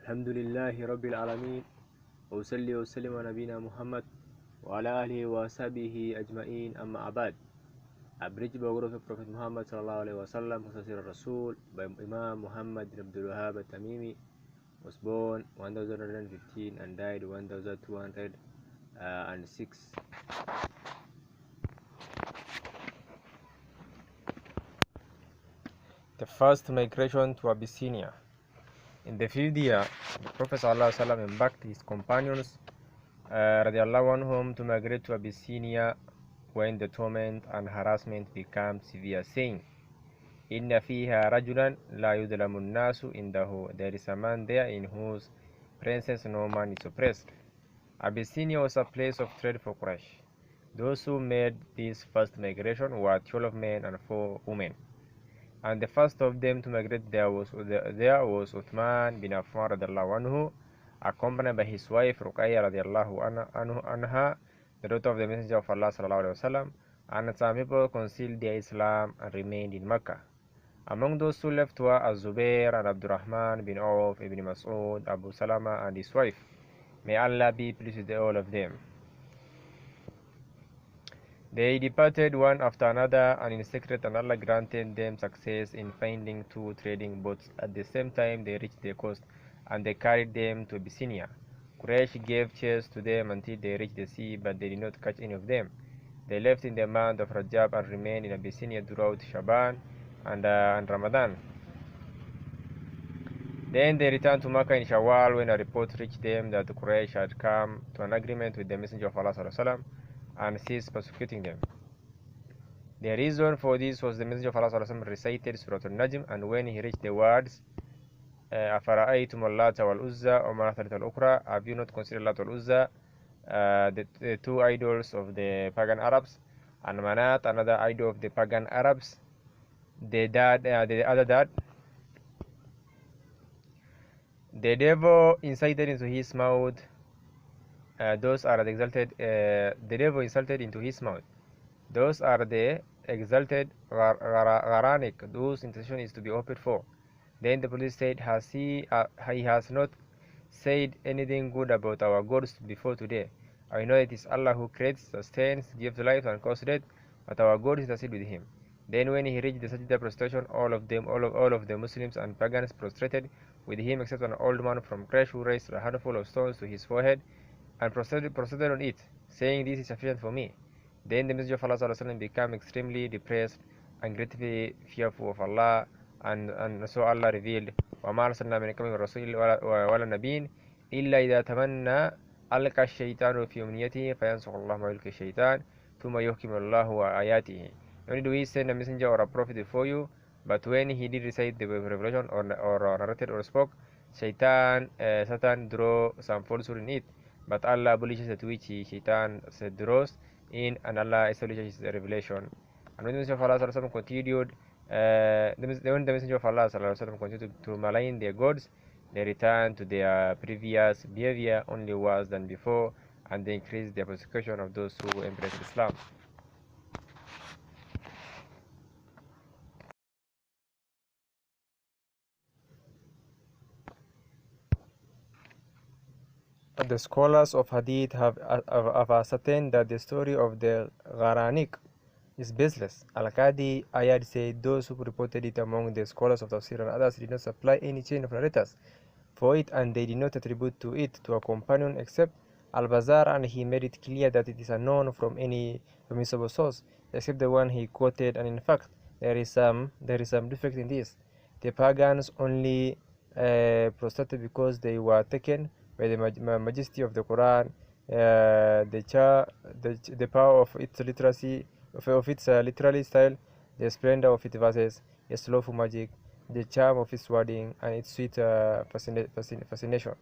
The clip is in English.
الحمد لله رب العالمين، وأصلي وسلم على نبينا محمد وعلى آله وصحبه أجمعين. أما بعد. Abridged Biography of Prophet Muhammad sallallahu alaihi wasallam, Qasasir Rasul, by Imam Muhammad bin Abdul Wahhab al-Tamimi, was born 1115 and died 1206. The first migration to Abyssinia. In the 5th year, the Prophet ﷺ embarked his companions radiallahu anhum to migrate to Abyssinia when the torment and harassment became severe, saying, Inna fiha rajulan la yudlamu nasu indahu. There is a man there in whose presence no man is oppressed. Abyssinia was a place of trade for Quraysh. Those who made this first migration were 12 men and 4 women. And the first of them to migrate there was Uthman bin Affan radiallahu anhu, accompanied by his wife Ruqayya radiallahu anha, the daughter of the Messenger of Allah sallallahu alaihi wasallam. And some people concealed their Islam and remained in Mecca. Among those who left were Az-Zubair and Abdurrahman bin Auf, Ibn Mas'ud, Abu Salama and his wife. May Allah be pleased with all of them. They departed one after another and in secret, and Allah granted them success in finding 2 trading boats. At the same time they reached the coast, and they carried them to Abyssinia. Quraysh gave chase to them until they reached the sea, but they did not catch any of them. They left in the month of Rajab and remained in Abyssinia throughout Shaban and Ramadan. Then they returned to Makkah in Shawwal when a report reached them that the Quraysh had come to an agreement with the Messenger of Allah sallallahu alaihi wasallam and ceased persecuting them. The reason for this was the Messenger of Allah sallallahu alaihi wasallam recited Surah Al-Najm, and when he reached the words أَفَرَأَيْتُمُ اللَّاتَ وَالْعُزَّى وَمَنَاةَ الْأُخْرَى, have you not considered Lat wal-Uzza, the 2 idols of the pagan Arabs, and Manat, another idol of the pagan Arabs? The other that the devil incited into his mouth, those are the exalted. The devil insulted into his mouth. Those are the exalted Gharanic, whose intention is to be hoped for. Then the police said, he has not said anything good about our gods before today. I know it is Allah who creates, sustains, gives life and causes death, but our God intercede with him. Then when he reached the sajda prostration, all of the Muslims and pagans prostrated with him, except an old man from Quraysh who raised a handful of stones to his forehead and prostrated on it, saying, This is sufficient for me. Then the Messenger of Allah sallallahu alaihi wasallam became extremely depressed and greatly fearful of Allah, and so Allah revealed, وَمَا أَرْسَلْنَا مِنْ قَبْلِكَ مِنْ رَسُولٍ وَلَا نَبِيٍّ إِلَّا إِذَا تَمَنَّى أَلْقَى الشَّيْطَانُ فِي أُمْنِيَّتِهِ فَيَنْسَخُ اللَّهُ مَا يُلْقِي الشَّيْطَانُ ثُمَّ يُحْكِمُ اللَّهُ آيَاتِهِ. Only do we send a messenger or a prophet before you, but when he did recite the revelation or narrated or spoke, Satan drew some falsehood in it, but Allah abolishes that which Shaitan draws in, and Allah establishes his revelation. And when the Messenger of Allah sallallahu alaihi wasallam continued, when the Messenger of Allah sallallahu alaihi wasallam continued to malign their gods, they returned to their previous behavior, only worse than before, and they increased their persecution of those who embraced Islam. The scholars of Hadith have ascertained that the story of the Gharanik is baseless. Al-Qadi Ayad said those who reported it among the scholars of Tafsir and others did not supply any chain of narrators for it, and they did not attribute to it to a companion except Al-Bazar, and he made it clear that it is unknown from any permissible source except the one he quoted, and in fact there is some defect in this. The pagans only prostrated because they were taken by the majesty of the Quran, the power of its literacy, of its literary style, the splendor of its verses, its lawful magic, the charm of its wording, and its sweet fascination.